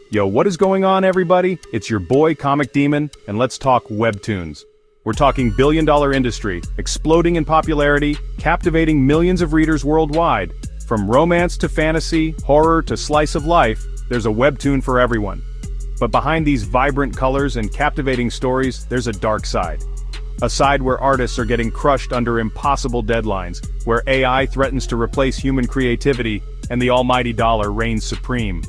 Yo, what is going on, everybody? It's your boy, Comic Demon, and let's talk Webtoons. We're talking billion-dollar industry, exploding in popularity, captivating millions of readers worldwide. From romance to fantasy, horror to slice of life, there's a Webtoon for everyone. But behind these vibrant colors and captivating stories, there's a dark side. A side where artists are getting crushed under impossible deadlines, where AI threatens to replace human creativity, and the almighty dollar reigns supreme.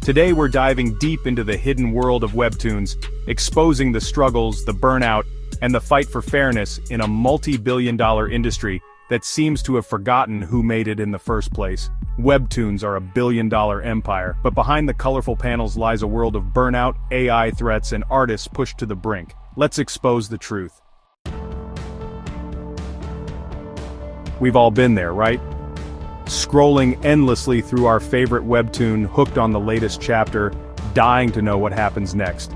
Today we're diving deep into the hidden world of Webtoons, exposing the struggles, the burnout, and the fight for fairness in a multi-billion-dollar industry that seems to have forgotten who made it in the first place. Webtoons are a billion-dollar empire, but behind the colorful panels lies a world of burnout, AI threats, and artists pushed to the brink. Let's expose the truth. We've all been there, right? Scrolling endlessly through our favorite Webtoon, hooked on the latest chapter, dying to know what happens next.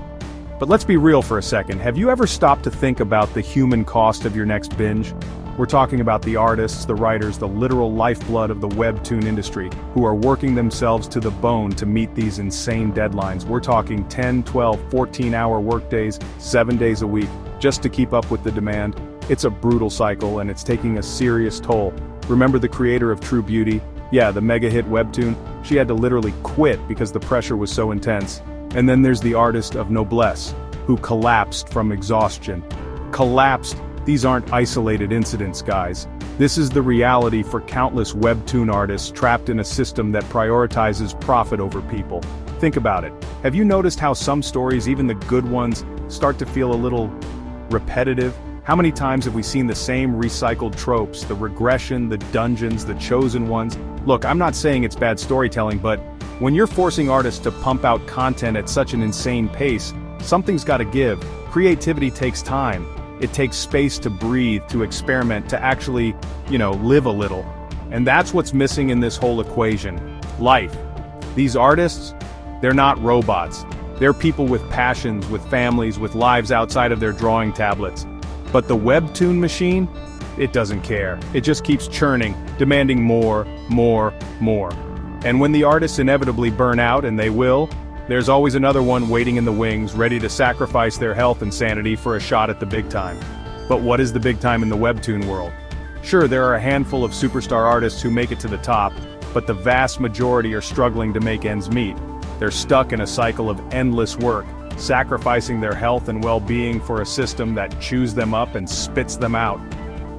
But let's be real for a second. Have you ever stopped to think about the human cost of your next binge? We're talking about the artists, the writers, the literal lifeblood of the Webtoon industry, who are working themselves to the bone to meet these insane deadlines. We're talking 10, 12, 14-hour workdays, 7 days a week, just to keep up with the demand. It's a brutal cycle, and it's taking a serious toll. Remember the creator of True Beauty? Yeah, the mega-hit Webtoon? She had to literally quit because the pressure was so intense. And then there's the artist of Noblesse, who collapsed from exhaustion. Collapsed? These aren't isolated incidents, guys. This is the reality for countless Webtoon artists trapped in a system that prioritizes profit over people. Think about it. Have you noticed how some stories, even the good ones, start to feel a little repetitive? How many times have we seen the same recycled tropes, the regression, the dungeons, the chosen ones? Look, I'm not saying it's bad storytelling, but when you're forcing artists to pump out content at such an insane pace, something's gotta give. Creativity takes time. It takes space to breathe, to experiment, to actually, live a little. And that's what's missing in this whole equation. Life. These artists, they're not robots. They're people with passions, with families, with lives outside of their drawing tablets. But the Webtoon machine? It doesn't care. It just keeps churning, demanding more, more, more. And when the artists inevitably burn out, and they will, there's always another one waiting in the wings, ready to sacrifice their health and sanity for a shot at the big time. But what is the big time in the Webtoon world? Sure, there are a handful of superstar artists who make it to the top, but the vast majority are struggling to make ends meet. They're stuck in a cycle of endless work, sacrificing their health and well-being for a system that chews them up and spits them out.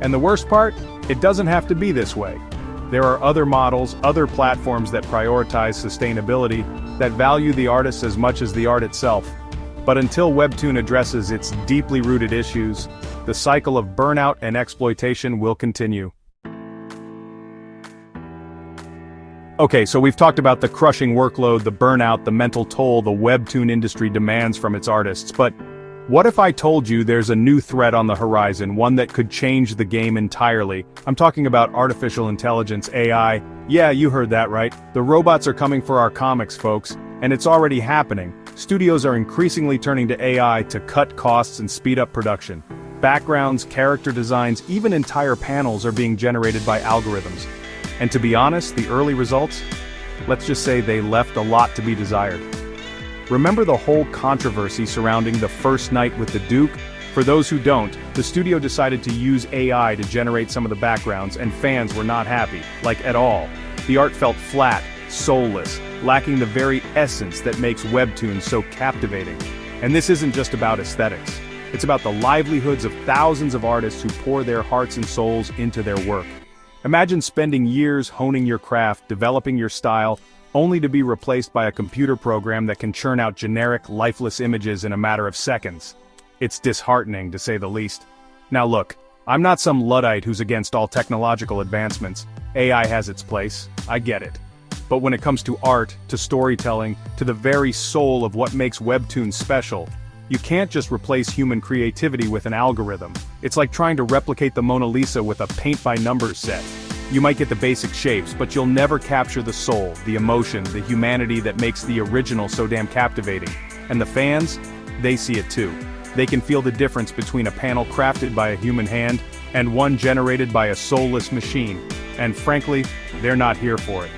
And the worst part? It doesn't have to be this way. There are other models, other platforms that prioritize sustainability, that value the artists as much as the art itself. But until Webtoon addresses its deeply rooted issues, the cycle of burnout and exploitation will continue. Okay, so we've talked about the crushing workload, the burnout, the mental toll the Webtoon industry demands from its artists, but what if I told you there's a new threat on the horizon, one that could change the game entirely? I'm talking about artificial intelligence, AI. Yeah, you heard that right. The robots are coming for our comics, folks, and it's already happening. Studios are increasingly turning to AI to cut costs and speed up production. Backgrounds, character designs, even entire panels are being generated by algorithms. And to be honest, the early results? Let's just say they left a lot to be desired. Remember the whole controversy surrounding The First Night with the Duke? For those who don't, the studio decided to use AI to generate some of the backgrounds, and fans were not happy, like at all. The art felt flat, soulless, lacking the very essence that makes Webtoons so captivating. And this isn't just about aesthetics. It's about the livelihoods of thousands of artists who pour their hearts and souls into their work. Imagine spending years honing your craft, developing your style, only to be replaced by a computer program that can churn out generic, lifeless images in a matter of seconds. It's disheartening, to say the least. Now look, I'm not some Luddite who's against all technological advancements. AI has its place, I get it. But when it comes to art, to storytelling, to the very soul of what makes Webtoons special, you can't just replace human creativity with an algorithm. It's like trying to replicate the Mona Lisa with a paint-by-numbers set. You might get the basic shapes, but you'll never capture the soul, the emotion, the humanity that makes the original so damn captivating. And the fans? They see it too. They can feel the difference between a panel crafted by a human hand and one generated by a soulless machine. And frankly, they're not here for it.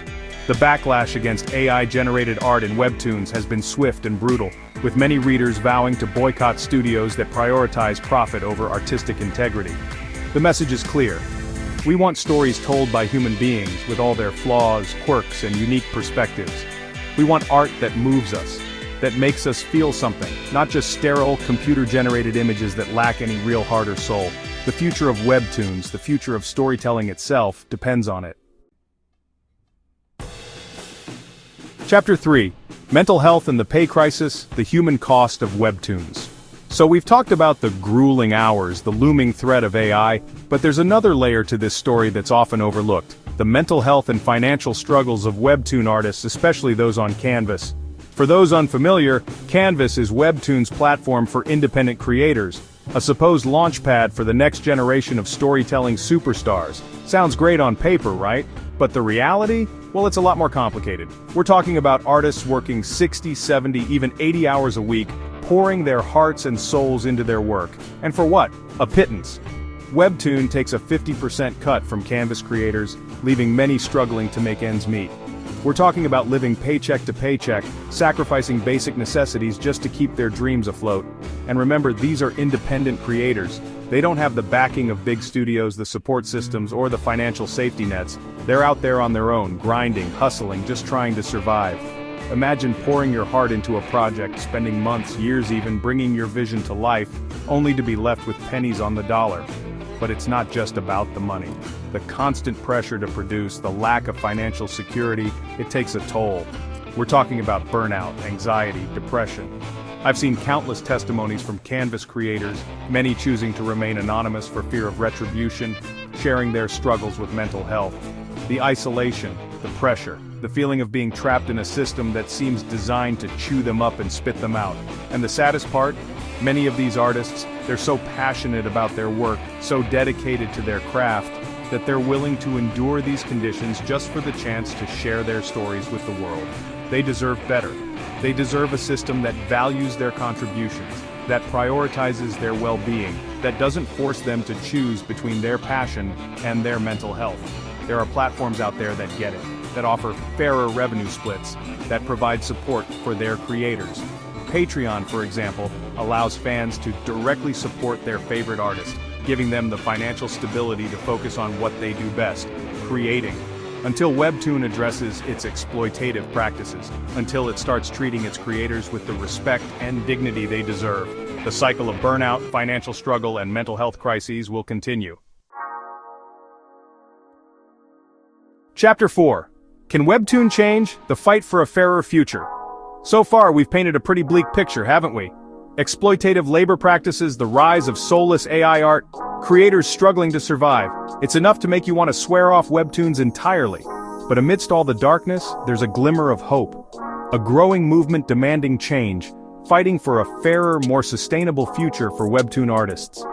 The backlash against AI-generated art in Webtoons has been swift and brutal, with many readers vowing to boycott studios that prioritize profit over artistic integrity. The message is clear. We want stories told by human beings with all their flaws, quirks, and unique perspectives. We want art that moves us, that makes us feel something, not just sterile, computer-generated images that lack any real heart or soul. The future of Webtoons, the future of storytelling itself, depends on it. Chapter 3. Mental Health and the Pay Crisis, the Human Cost of Webtoons. So we've talked about the grueling hours, the looming threat of AI, but there's another layer to this story that's often overlooked: the mental health and financial struggles of Webtoon artists, especially those on Canvas. For those unfamiliar, Canvas is Webtoon's platform for independent creators, a supposed launchpad for the next generation of storytelling superstars. Sounds great on paper, right? But the reality? Well, it's a lot more complicated. We're talking about artists working 60, 70, even 80 hours a week, pouring their hearts and souls into their work. And for what? A pittance. Webtoon takes a 50% cut from Canvas creators, leaving many struggling to make ends meet. We're talking about living paycheck to paycheck, sacrificing basic necessities just to keep their dreams afloat. And remember, these are independent creators. They don't have the backing of big studios, the support systems, or the financial safety nets. They're out there on their own, grinding, hustling, just trying to survive. Imagine pouring your heart into a project, spending months, years even, bringing your vision to life, only to be left with pennies on the dollar. But it's not just about the money. The constant pressure to produce, the lack of financial security, it takes a toll. We're talking about burnout, anxiety, depression. I've seen countless testimonies from Canvas creators, many choosing to remain anonymous for fear of retribution, sharing their struggles with mental health. The isolation, the pressure, the feeling of being trapped in a system that seems designed to chew them up and spit them out. And the saddest part? Many of these artists, they're so passionate about their work, so dedicated to their craft, that they're willing to endure these conditions just for the chance to share their stories with the world. They deserve better. They deserve a system that values their contributions, that prioritizes their well-being, that doesn't force them to choose between their passion and their mental health. There are platforms out there that get it, that offer fairer revenue splits, that provide support for their creators. Patreon, for example, allows fans to directly support their favorite artist, giving them the financial stability to focus on what they do best: creating. Until Webtoon addresses its exploitative practices, until it starts treating its creators with the respect and dignity they deserve, the cycle of burnout, financial struggle, and mental health crises will continue. Chapter 4. Can Webtoon change? The fight for a fairer future. So far, we've painted a pretty bleak picture, haven't we? Exploitative labor practices, the rise of soulless AI art, creators struggling to survive. It's enough to make you want to swear off Webtoons entirely. But amidst all the darkness, there's a glimmer of hope. A growing movement demanding change, fighting for a fairer, more sustainable future for Webtoon artists.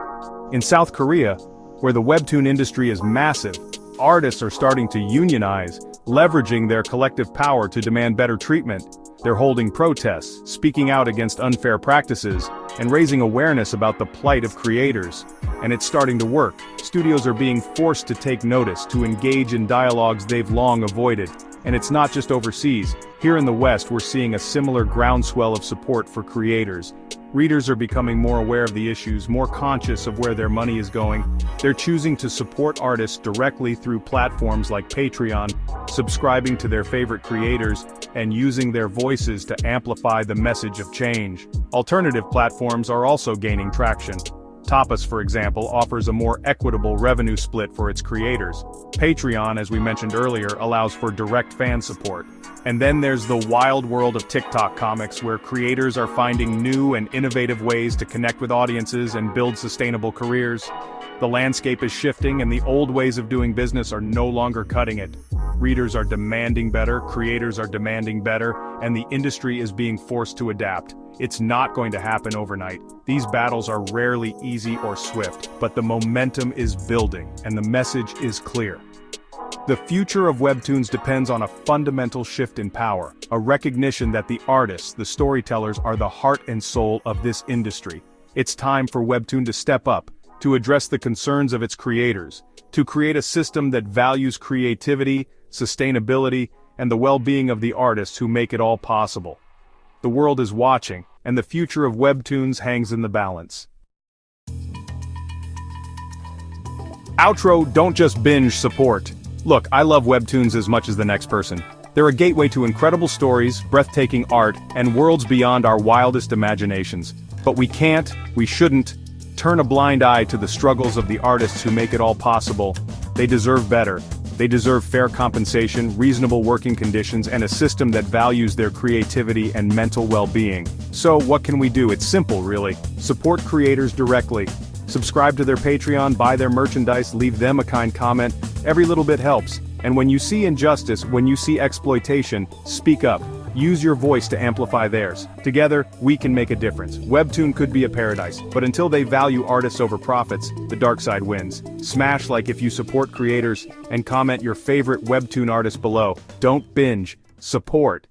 In South Korea, where the Webtoon industry is massive, artists are starting to unionize, leveraging their collective power to demand better treatment. They're holding protests, speaking out against unfair practices, and raising awareness about the plight of creators. And it's starting to work. Studios are being forced to take notice, to engage in dialogues they've long avoided. And it's not just overseas. Here in the West, we're seeing a similar groundswell of support for creators. Readers are becoming more aware of the issues, more conscious of where their money is going. They're choosing to support artists directly through platforms like Patreon, subscribing to their favorite creators, and using their voices to amplify the message of change. Alternative platforms are also gaining traction. Tapas, for example, offers a more equitable revenue split for its creators. Patreon, as we mentioned earlier, allows for direct fan support. And then there's the wild world of TikTok comics, where creators are finding new and innovative ways to connect with audiences and build sustainable careers. The landscape is shifting, and the old ways of doing business are no longer cutting it. Readers are demanding better, creators are demanding better, and the industry is being forced to adapt. It's not going to happen overnight. These battles are rarely easy or swift, but the momentum is building, and the message is clear. The future of Webtoons depends on a fundamental shift in power, a recognition that the artists, the storytellers, are the heart and soul of this industry. It's time for Webtoon to step up, to address the concerns of its creators, to create a system that values creativity, sustainability, and the well-being of the artists who make it all possible. The world is watching, and the future of Webtoons hangs in the balance. Outro, don't just binge, support. Look, I love Webtoons as much as the next person. They're a gateway to incredible stories, breathtaking art, and worlds beyond our wildest imaginations. But we shouldn't, turn a blind eye to the struggles of the artists who make it all possible. They deserve better. They deserve fair compensation, reasonable working conditions, and a system that values their creativity and mental well-being. So, what can we do? It's simple, really. Support creators directly. Subscribe to their Patreon, buy their merchandise, leave them a kind comment. Every little bit helps. And when you see injustice, when you see exploitation, speak up. Use your voice to amplify theirs. Together, we can make a difference. Webtoon could be a paradise, but until they value artists over profits, the dark side wins. Smash like if you support creators, and comment your favorite Webtoon artist below. Don't binge, support.